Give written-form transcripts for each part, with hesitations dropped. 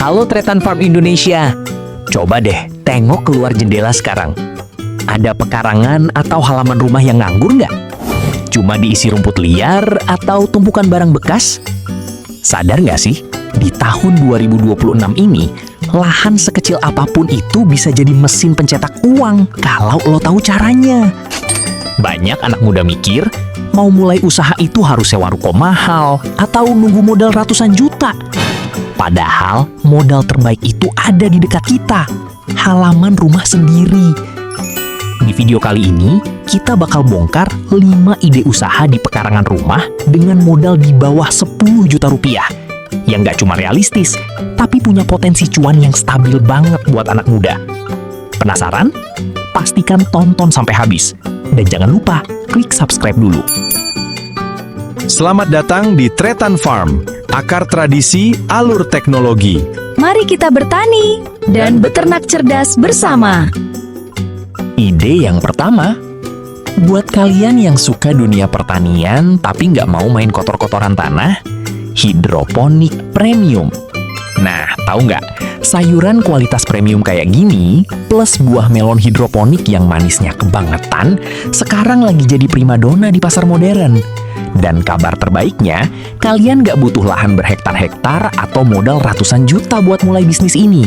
Halo Tretan Farm Indonesia. Coba deh tengok keluar jendela sekarang. Ada pekarangan atau halaman rumah yang nganggur nggak? Cuma diisi rumput liar atau tumpukan barang bekas? Sadar nggak sih, di tahun 2026 ini, lahan sekecil apapun itu bisa jadi mesin pencetak uang kalau lo tahu caranya. Banyak anak muda mikir, mau mulai usaha itu harus sewa ruko mahal atau nunggu modal ratusan juta. Padahal modal terbaik itu ada di dekat kita, halaman rumah sendiri. Di video kali ini, kita bakal bongkar 5 ide usaha di pekarangan rumah dengan modal di bawah 10 juta rupiah. Yang nggak cuma realistis, tapi punya potensi cuan yang stabil banget buat anak muda. Penasaran? Pastikan tonton sampai habis. Dan jangan lupa, klik subscribe dulu. Selamat datang di Tretan Farm, akar tradisi, alur teknologi. Mari kita bertani dan beternak cerdas bersama. Ide yang pertama, buat kalian yang suka dunia pertanian tapi nggak mau main kotor-kotoran tanah, hidroponik premium. Nah, tahu nggak? Sayuran kualitas premium kayak gini, plus buah melon hidroponik yang manisnya kebangetan, sekarang lagi jadi primadona di pasar modern. Dan kabar terbaiknya, kalian nggak butuh lahan berhektar-hektar atau modal ratusan juta buat mulai bisnis ini.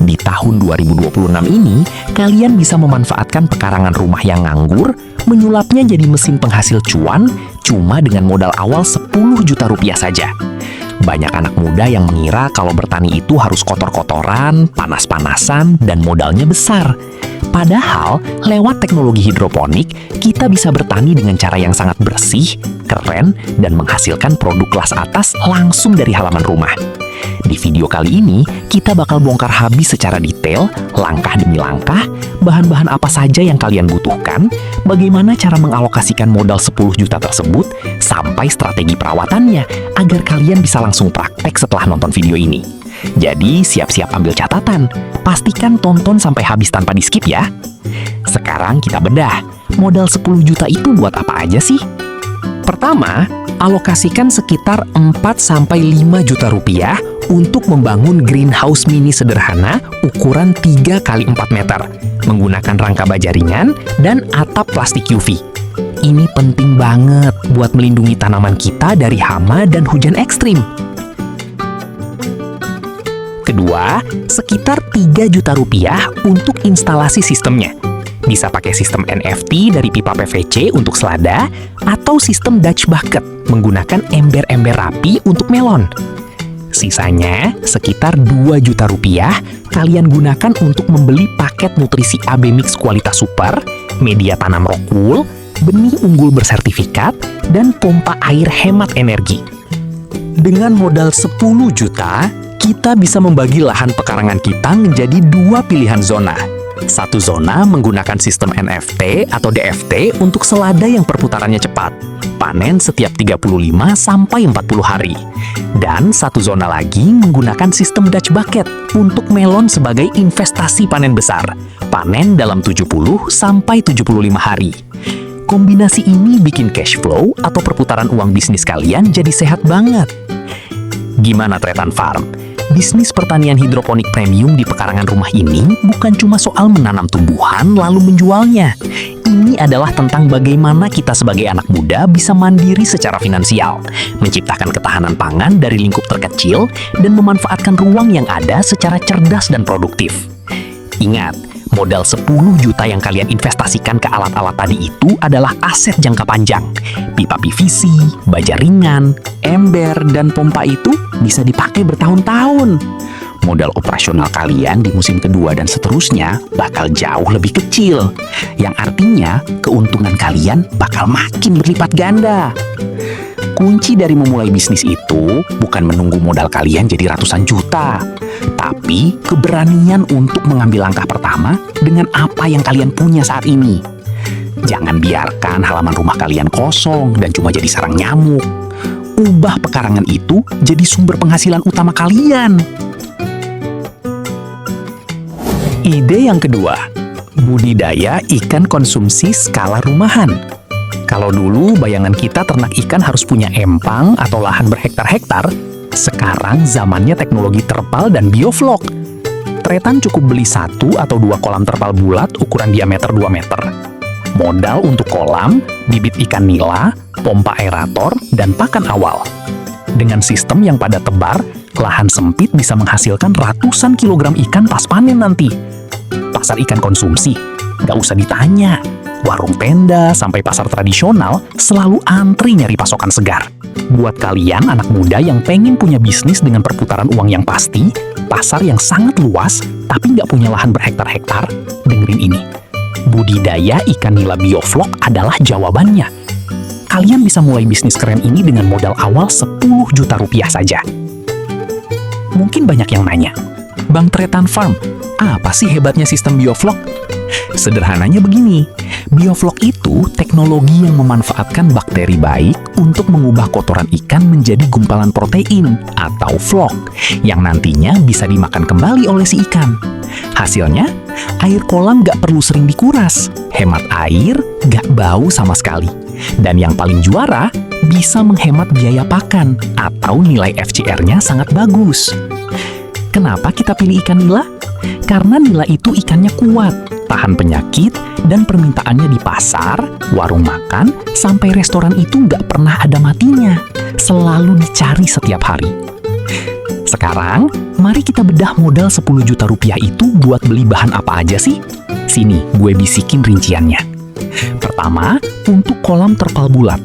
Di tahun 2026 ini, kalian bisa memanfaatkan pekarangan rumah yang nganggur, menyulapnya jadi mesin penghasil cuan, cuma dengan modal awal 10 juta rupiah saja. Banyak anak muda yang mengira kalau bertani itu harus kotor-kotoran, panas-panasan, dan modalnya besar. Padahal, lewat teknologi hidroponik, kita bisa bertani dengan cara yang sangat bersih, keren, dan menghasilkan produk kelas atas langsung dari halaman rumah. Di video kali ini, kita bakal bongkar habis secara detail, langkah demi langkah, bahan-bahan apa saja yang kalian butuhkan, bagaimana cara mengalokasikan modal 10 juta tersebut, sampai strategi perawatannya, agar kalian bisa langsung praktek setelah nonton video ini. Jadi, siap-siap ambil catatan. Pastikan tonton sampai habis tanpa di-skip ya. Sekarang kita bedah, modal 10 juta itu buat apa aja sih? Pertama, alokasikan sekitar 4-5 juta rupiah untuk membangun greenhouse mini sederhana ukuran 3x4 meter, menggunakan rangka baja ringan dan atap plastik UV. Ini penting banget buat melindungi tanaman kita dari hama dan hujan ekstrim. Kedua, sekitar 3 juta rupiah untuk instalasi sistemnya. Bisa pakai sistem NFT dari pipa PVC untuk selada atau sistem Dutch bucket menggunakan ember-ember rapi untuk melon. Sisanya, sekitar 2 juta rupiah kalian gunakan untuk membeli paket nutrisi AB Mix kualitas super, media tanam Rockwool, benih unggul bersertifikat, dan pompa air hemat energi. Dengan modal 10 juta, kita bisa membagi lahan pekarangan kita menjadi 2 pilihan zona. Satu zona menggunakan sistem NFT atau DFT untuk selada yang perputarannya cepat, panen setiap 35-40 hari. Dan satu zona lagi menggunakan sistem Dutch bucket untuk melon sebagai investasi panen besar, panen dalam 70-75 hari. Kombinasi ini bikin cash flow atau perputaran uang bisnis kalian jadi sehat banget. Gimana Tretan Farm? Bisnis pertanian hidroponik premium di pekarangan rumah ini bukan cuma soal menanam tumbuhan lalu menjualnya. Ini adalah tentang bagaimana kita sebagai anak muda bisa mandiri secara finansial, menciptakan ketahanan pangan dari lingkup terkecil, dan memanfaatkan ruang yang ada secara cerdas dan produktif. Ingat, modal 10 juta yang kalian investasikan ke alat-alat tadi itu adalah aset jangka panjang. Pipa PVC, baja ringan, ember, dan pompa itu bisa dipakai bertahun-tahun. Modal operasional kalian di musim kedua dan seterusnya bakal jauh lebih kecil. Yang artinya, keuntungan kalian bakal makin berlipat ganda. Kunci dari memulai bisnis itu bukan menunggu modal kalian jadi ratusan juta, tapi keberanian untuk mengambil langkah pertama dengan apa yang kalian punya saat ini. Jangan biarkan halaman rumah kalian kosong dan cuma jadi sarang nyamuk. Ubah pekarangan itu jadi sumber penghasilan utama kalian. Ide yang kedua, budidaya ikan konsumsi skala rumahan. Kalau dulu bayangan kita ternak ikan harus punya empang atau lahan berhektar-hektar, Sekarang zamannya teknologi terpal dan bioflok. Tretan cukup beli 1 atau 2 kolam terpal bulat ukuran diameter 2 meter. Modal untuk kolam, bibit ikan nila, pompa aerator, dan pakan awal. Dengan sistem yang pada tebar, lahan sempit bisa menghasilkan ratusan kilogram ikan pas panen nanti. Pasar ikan konsumsi, nggak usah ditanya. Warung tenda sampai pasar tradisional selalu antri nyari pasokan segar. Buat kalian anak muda yang pengen punya bisnis dengan perputaran uang yang pasti, pasar yang sangat luas tapi nggak punya lahan berhektar-hektar, dengerin ini. Budidaya ikan nila bioflok adalah jawabannya. Kalian bisa mulai bisnis keren ini dengan modal awal 10 juta rupiah saja. Mungkin banyak yang nanya, Bang Tretan Farm, apa sih hebatnya sistem bioflok? Sederhananya begini, bioflok itu teknologi yang memanfaatkan bakteri baik untuk mengubah kotoran ikan menjadi gumpalan protein atau vlog yang nantinya bisa dimakan kembali oleh si ikan. Hasilnya, air kolam gak perlu sering dikuras, hemat air, gak bau sama sekali. Dan yang paling juara, bisa menghemat biaya pakan atau nilai FCR-nya sangat bagus. Kenapa kita pilih ikan nila? Karena nila itu ikannya kuat, tahan penyakit, dan permintaannya di pasar, warung makan, sampai restoran itu nggak pernah ada matinya. Selalu dicari setiap hari. Sekarang, mari kita bedah modal 10 juta rupiah itu buat beli bahan apa aja sih? Sini, gue bisikin rinciannya. Pertama, untuk kolam terpal bulat.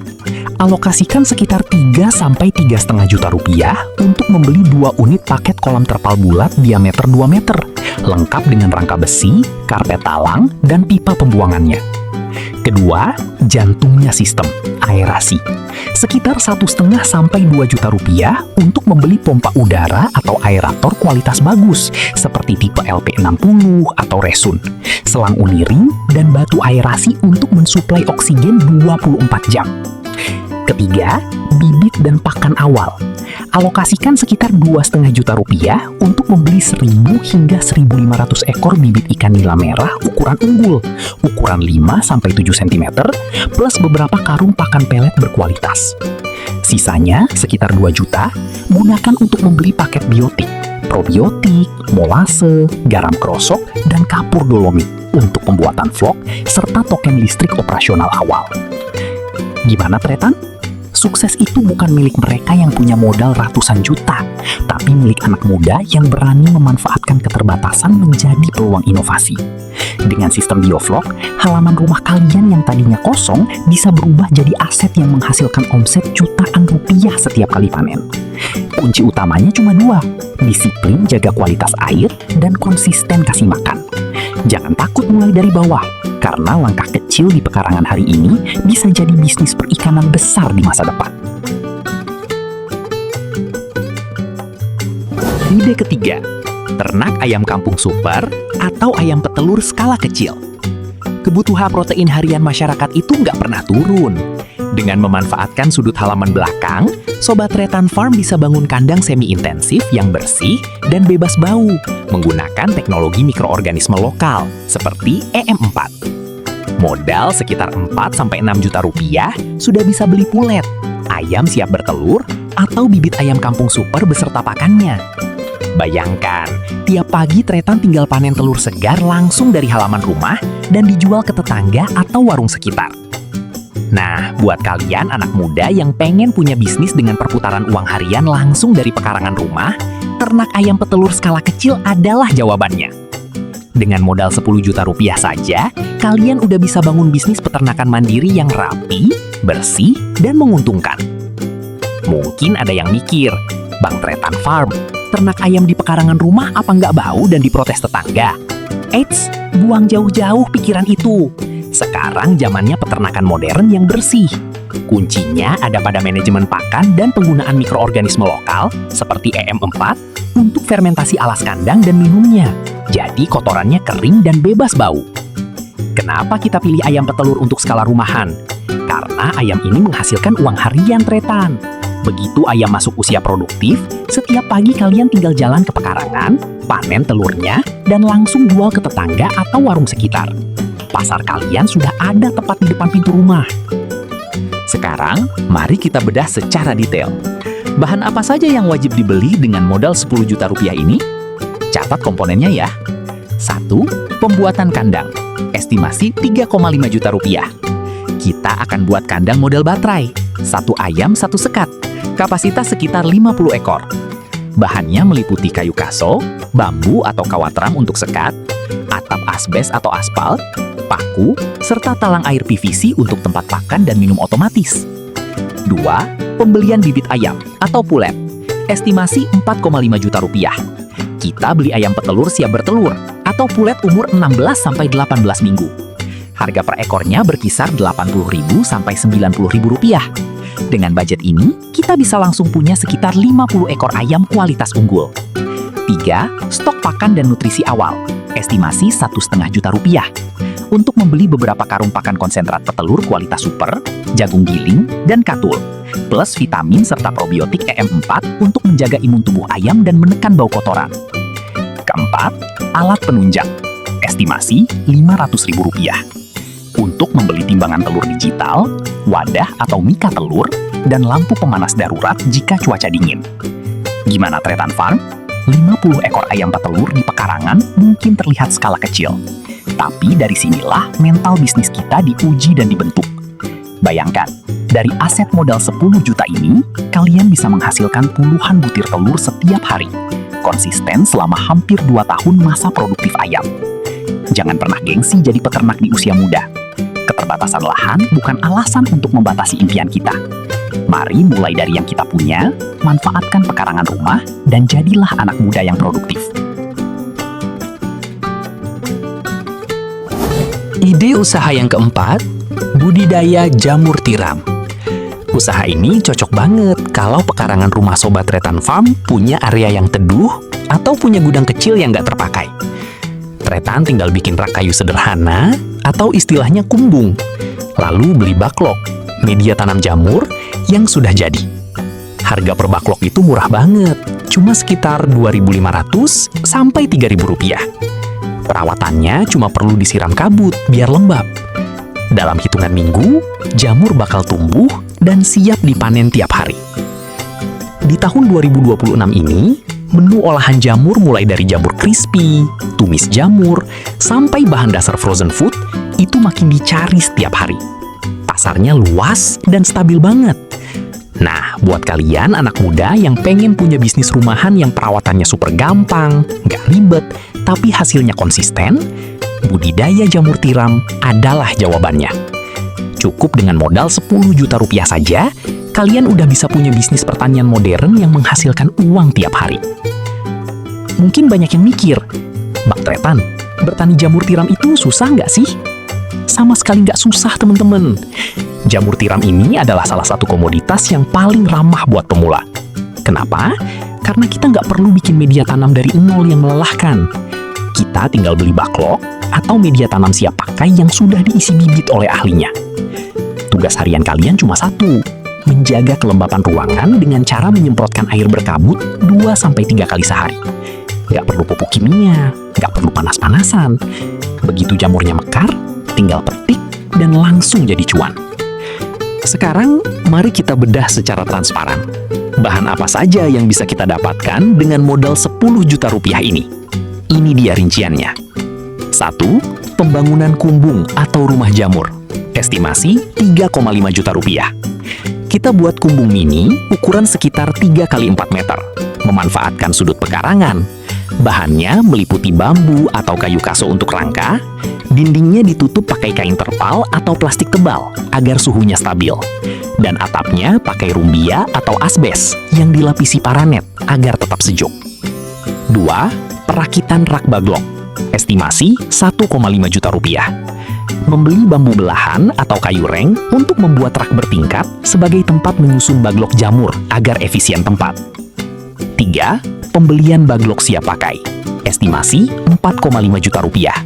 Alokasikan sekitar 3-3,5 juta rupiah untuk membeli 2 unit paket kolam terpal bulat diameter 2 meter, lengkap dengan rangka besi, karpet talang, dan pipa pembuangannya. Kedua, jantungnya sistem, aerasi. Sekitar 1,5-2 juta rupiah untuk membeli pompa udara atau aerator kualitas bagus, seperti tipe LP60 atau Resun, selang uniring, dan batu aerasi untuk mensuplai oksigen 24 jam. Ketiga, bibit dan pakan awal. Alokasikan sekitar 2,5 juta rupiah untuk membeli 1.000 hingga 1.500 ekor bibit ikan nila merah ukuran unggul, ukuran 5-7 cm, plus beberapa karung pakan pelet berkualitas. Sisanya, sekitar 2 juta, gunakan untuk membeli paket biotik, probiotik, molase, garam krosok, dan kapur dolomit untuk pembuatan vlog, serta token listrik operasional awal. Gimana Tretan? Sukses itu bukan milik mereka yang punya modal ratusan juta, tapi milik anak muda yang berani memanfaatkan keterbatasan menjadi peluang inovasi. Dengan sistem bioflok, halaman rumah kalian yang tadinya kosong bisa berubah jadi aset yang menghasilkan omset jutaan rupiah setiap kali panen. Kunci utamanya cuma 2, disiplin jaga kualitas air dan konsisten kasih makan. Jangan takut mulai dari bawah, karena langkah kecil di pekarangan hari ini bisa jadi bisnis perikanan besar di masa depan. Ide ketiga, ternak ayam kampung super atau ayam petelur skala kecil. Kebutuhan protein harian masyarakat itu nggak pernah turun. Dengan memanfaatkan sudut halaman belakang, Sobat Tretan Farm bisa bangun kandang semi-intensif yang bersih dan bebas bau, menggunakan teknologi mikroorganisme lokal, seperti EM4. Modal sekitar 4-6 juta rupiah sudah bisa beli pulet, ayam siap bertelur, atau bibit ayam kampung super beserta pakannya. Bayangkan, tiap pagi Tretan tinggal panen telur segar langsung dari halaman rumah dan dijual ke tetangga atau warung sekitar. Nah, buat kalian anak muda yang pengen punya bisnis dengan perputaran uang harian langsung dari pekarangan rumah, ternak ayam petelur skala kecil adalah jawabannya. Dengan modal 10 juta rupiah saja, kalian udah bisa bangun bisnis peternakan mandiri yang rapi, bersih, dan menguntungkan. Mungkin ada yang mikir, Bang Tretan Farm, ternak ayam di pekarangan rumah apa nggak bau dan diprotes tetangga? Eits, buang jauh-jauh pikiran itu. Sekarang zamannya peternakan modern yang bersih. Kuncinya ada pada manajemen pakan dan penggunaan mikroorganisme lokal seperti EM4 untuk fermentasi alas kandang dan minumnya. Jadi kotorannya kering dan bebas bau. Kenapa kita pilih ayam petelur untuk skala rumahan? Karena ayam ini menghasilkan uang harian Tretan. Begitu ayam masuk usia produktif, setiap pagi kalian tinggal jalan ke pekarangan, panen telurnya, dan langsung jual ke tetangga atau warung sekitar. Pasar kalian sudah ada tepat di depan pintu rumah. Sekarang, mari kita bedah secara detail. Bahan apa saja yang wajib dibeli dengan modal 10 juta rupiah ini? Catat komponennya ya. 1. Pembuatan kandang. Estimasi 3,5 juta rupiah. Kita akan buat kandang model baterai. 1 ayam, 1 sekat. Kapasitas sekitar 50 ekor. Bahannya meliputi kayu kaso, bambu atau kawat ram untuk sekat, atap asbes atau aspal, paku, serta talang air PVC untuk tempat pakan dan minum otomatis. 2. Pembelian bibit ayam atau pulet. Estimasi 4,5 juta rupiah. Kita beli ayam petelur siap bertelur atau pulet umur 16-18 minggu. Harga per ekornya berkisar Rp80.000 sampai Rp90.000 rupiah. Dengan budget ini, kita bisa langsung punya sekitar 50 ekor ayam kualitas unggul. 3. Stok pakan dan nutrisi awal. Estimasi Rp1,5 juta rupiah. Untuk membeli beberapa karung pakan konsentrat petelur kualitas super, jagung giling, dan katul, plus vitamin serta probiotik EM4 untuk menjaga imun tubuh ayam dan menekan bau kotoran. Keempat, alat penunjang. Estimasi Rp500.000 rupiah. Untuk membeli timbangan telur digital, wadah atau mika telur, dan lampu pemanas darurat jika cuaca dingin. Gimana Tretan Farm? 50 ekor ayam petelur di pekarangan mungkin terlihat skala kecil. Tapi dari sinilah mental bisnis kita diuji dan dibentuk. Bayangkan, dari aset modal 10 juta ini, kalian bisa menghasilkan puluhan butir telur setiap hari. Konsisten selama hampir 2 tahun masa produktif ayam. Jangan pernah gengsi jadi peternak di usia muda. Keterbatasan lahan bukan alasan untuk membatasi impian kita. Mari mulai dari yang kita punya, manfaatkan pekarangan rumah, dan jadilah anak muda yang produktif. Ide usaha yang keempat, budidaya jamur tiram. Usaha ini cocok banget kalau pekarangan rumah Sobat Tretan Farm punya area yang teduh atau punya gudang kecil yang nggak terpakai. Tretan tinggal bikin rak kayu sederhana atau istilahnya kumbung, lalu beli baklok, media tanam jamur yang sudah jadi. Harga per baklok itu murah banget, cuma sekitar Rp2.500 sampai Rp3.000. Perawatannya cuma perlu disiram kabut biar lembab. Dalam hitungan minggu, jamur bakal tumbuh dan siap dipanen tiap hari. Di tahun 2026 ini, menu olahan jamur mulai dari jamur crispy, tumis jamur, sampai bahan dasar frozen food itu makin dicari setiap hari. Pasarnya luas dan stabil banget. Nah, buat kalian anak muda yang pengen punya bisnis rumahan yang perawatannya super gampang, nggak ribet, tapi hasilnya konsisten, budidaya jamur tiram adalah jawabannya. Cukup dengan modal 10 juta rupiah saja, kalian udah bisa punya bisnis pertanian modern yang menghasilkan uang tiap hari. Mungkin banyak yang mikir, Bang Tretan, bertani jamur tiram itu susah nggak sih? Sama sekali nggak susah, teman-teman. Jamur tiram ini adalah salah satu komoditas yang paling ramah buat pemula. Kenapa? Karena kita nggak perlu bikin media tanam dari nol yang melelahkan. Kita tinggal beli baklok atau media tanam siap pakai yang sudah diisi bibit oleh ahlinya. Tugas harian kalian cuma satu, menjaga kelembapan ruangan dengan cara menyemprotkan air berkabut 2-3 kali sehari. Nggak perlu pupuk kimia, nggak perlu panas-panasan. Begitu jamurnya mekar, tinggal petik dan langsung jadi cuan. Sekarang, mari kita bedah secara transparan. Bahan apa saja yang bisa kita dapatkan dengan modal 10 juta rupiah ini? Ini dia rinciannya. 1. Pembangunan kumbung atau rumah jamur. Estimasi 3,5 juta rupiah. Kita buat kumbung mini ukuran sekitar 3 x 4 meter, memanfaatkan sudut pekarangan. Bahannya meliputi bambu atau kayu kaso untuk rangka, dindingnya ditutup pakai kain terpal atau plastik tebal agar suhunya stabil, dan atapnya pakai rumbia atau asbes yang dilapisi paranet agar tetap sejuk. 2. Perakitan rak baglok. Estimasi 1,5 juta rupiah. Membeli bambu belahan atau kayu reng untuk membuat rak bertingkat sebagai tempat menyusun baglok jamur agar efisien tempat. 3. Pembelian baglok siap pakai. Estimasi 4,5 juta rupiah.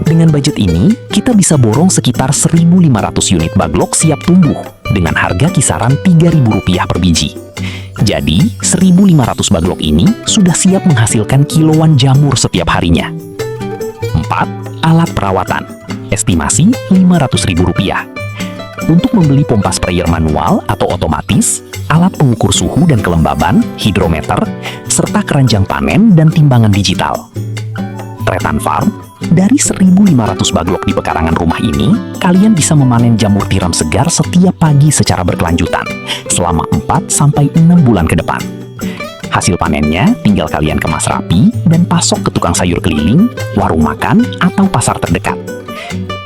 Dengan budget ini, kita bisa borong sekitar 1.500 unit baglok siap tumbuh dengan harga kisaran Rp3.000 per biji. Jadi, 1.500 baglok ini sudah siap menghasilkan kiloan jamur setiap harinya. 4. Alat perawatan. Estimasi Rp500.000. untuk membeli pompa sprayer manual atau otomatis, alat pengukur suhu dan kelembaban, hidrometer, serta keranjang panen dan timbangan digital. Tretan Farm, dari 1.500 baglok di pekarangan rumah ini, kalian bisa memanen jamur tiram segar setiap pagi secara berkelanjutan, selama 4-6 bulan ke depan. Hasil panennya tinggal kalian kemas rapi dan pasok ke tukang sayur keliling, warung makan, atau pasar terdekat.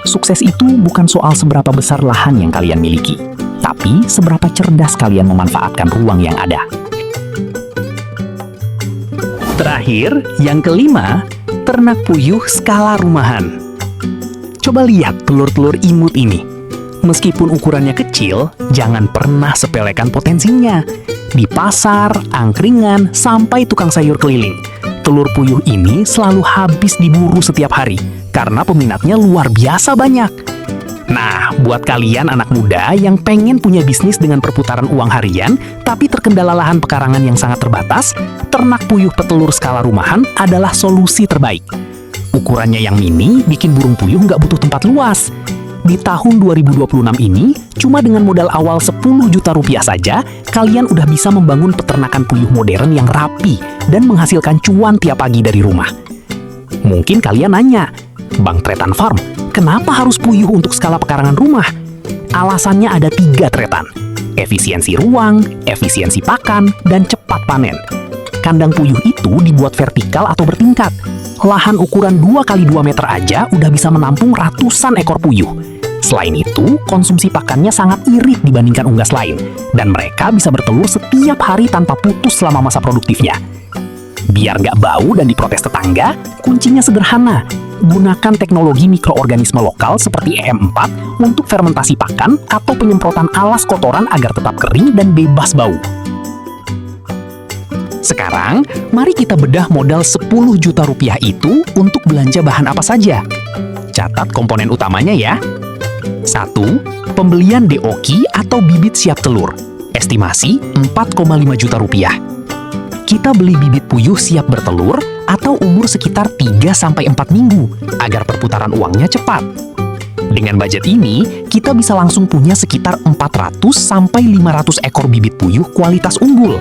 Sukses itu bukan soal seberapa besar lahan yang kalian miliki, tapi seberapa cerdas kalian memanfaatkan ruang yang ada. Terakhir, yang kelima, ternak puyuh skala rumahan. Coba lihat telur-telur imut ini. Meskipun ukurannya kecil, jangan pernah sepelekan potensinya. Di pasar, angkringan, sampai tukang sayur keliling, telur puyuh ini selalu habis diburu setiap hari, karena peminatnya luar biasa banyak. Nah, buat kalian anak muda yang pengen punya bisnis dengan perputaran uang harian, tapi terkendala lahan pekarangan yang sangat terbatas, ternak puyuh petelur skala rumahan adalah solusi terbaik. Ukurannya yang mini bikin burung puyuh nggak butuh tempat luas. Di tahun 2026 ini, cuma dengan modal awal 10 juta rupiah saja, kalian udah bisa membangun peternakan puyuh modern yang rapi dan menghasilkan cuan tiap pagi dari rumah. Mungkin kalian nanya, Bang Tretan Farm, kenapa harus puyuh untuk skala pekarangan rumah? Alasannya ada 3 Tretan. Efisiensi ruang, efisiensi pakan, dan cepat panen. Kandang puyuh itu dibuat vertikal atau bertingkat. Lahan ukuran 2x2 meter aja udah bisa menampung ratusan ekor puyuh. Selain itu, konsumsi pakannya sangat irit dibandingkan unggas lain, dan mereka bisa bertelur setiap hari tanpa putus selama masa produktifnya. Biar nggak bau dan diprotes tetangga, kuncinya sederhana. Gunakan teknologi mikroorganisme lokal seperti EM4 untuk fermentasi pakan atau penyemprotan alas kotoran agar tetap kering dan bebas bau. Sekarang, mari kita bedah modal 10 juta rupiah itu untuk belanja bahan apa saja. Catat komponen utamanya ya. 1. Pembelian DOKI atau bibit siap telur. Estimasi 4,5 juta rupiah. Kita beli bibit puyuh siap bertelur atau umur sekitar 3-4 minggu agar perputaran uangnya cepat. Dengan budget ini, kita bisa langsung punya sekitar 400-500 ekor bibit puyuh kualitas unggul.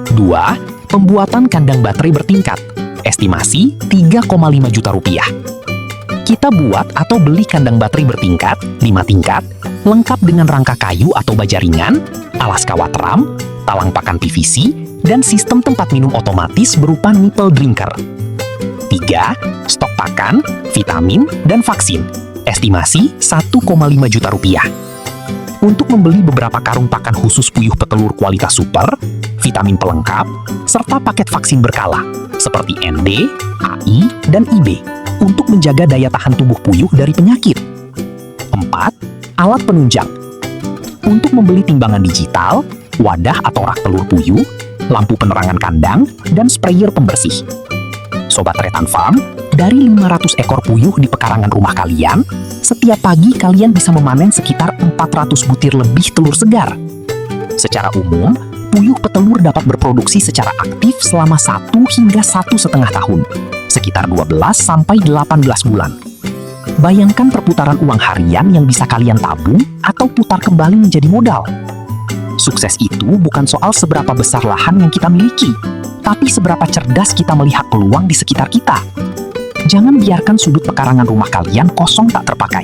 2. Pembuatan kandang baterai bertingkat. Estimasi 3,5 juta rupiah. Kita buat atau beli kandang baterai bertingkat 5 tingkat, lengkap dengan rangka kayu atau baja ringan, alas kawat ram, talang pakan PVC, dan sistem tempat minum otomatis berupa nipple drinker. 3. Stok pakan, vitamin, dan vaksin. Estimasi 1,5 juta rupiah. Untuk membeli beberapa karung pakan khusus puyuh petelur kualitas super, vitamin pelengkap, serta paket vaksin berkala, seperti ND, AI, dan IB, untuk menjaga daya tahan tubuh puyuh dari penyakit. 4. Alat penunjang. Untuk membeli timbangan digital, wadah atau rak telur puyuh, lampu penerangan kandang, dan sprayer pembersih. Sobat Tretan Farm, dari 500 ekor puyuh di pekarangan rumah kalian, setiap pagi kalian bisa memanen sekitar 400 butir lebih telur segar. Secara umum, puyuh petelur dapat berproduksi secara aktif selama 1 hingga 1,5 tahun, sekitar 12-18 bulan. Bayangkan perputaran uang harian yang bisa kalian tabung atau putar kembali menjadi modal. Sukses itu bukan soal seberapa besar lahan yang kita miliki, tapi seberapa cerdas kita melihat peluang di sekitar kita. Jangan biarkan sudut pekarangan rumah kalian kosong tak terpakai.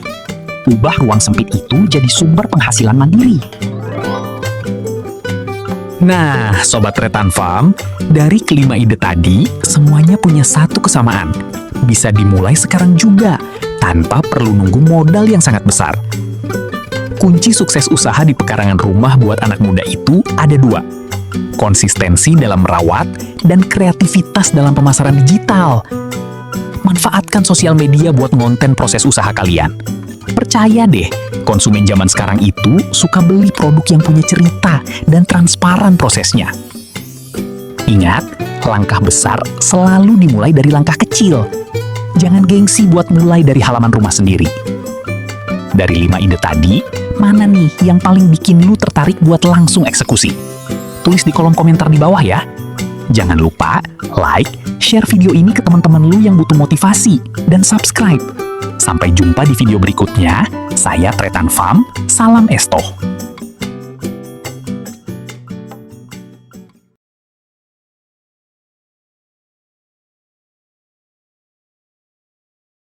Ubah ruang sempit itu jadi sumber penghasilan mandiri. Nah, Sobat Tretan Farm, dari kelima ide tadi, semuanya punya satu kesamaan. Bisa dimulai sekarang juga, tanpa perlu nunggu modal yang sangat besar. Kunci sukses usaha di pekarangan rumah buat anak muda itu ada 2. Konsistensi dalam merawat dan kreativitas dalam pemasaran digital. Manfaatkan sosial media buat ngonten proses usaha kalian. Percaya deh, konsumen zaman sekarang itu suka beli produk yang punya cerita dan transparan prosesnya. Ingat, langkah besar selalu dimulai dari langkah kecil. Jangan gengsi buat mulai dari halaman rumah sendiri. Dari 5 ide tadi, mana nih yang paling bikin lu tertarik buat langsung eksekusi? Tulis di kolom komentar di bawah ya. Jangan lupa like, share video ini ke teman-teman lu yang butuh motivasi, dan subscribe. Sampai jumpa di video berikutnya. Saya Tretan Farm, salam Esto.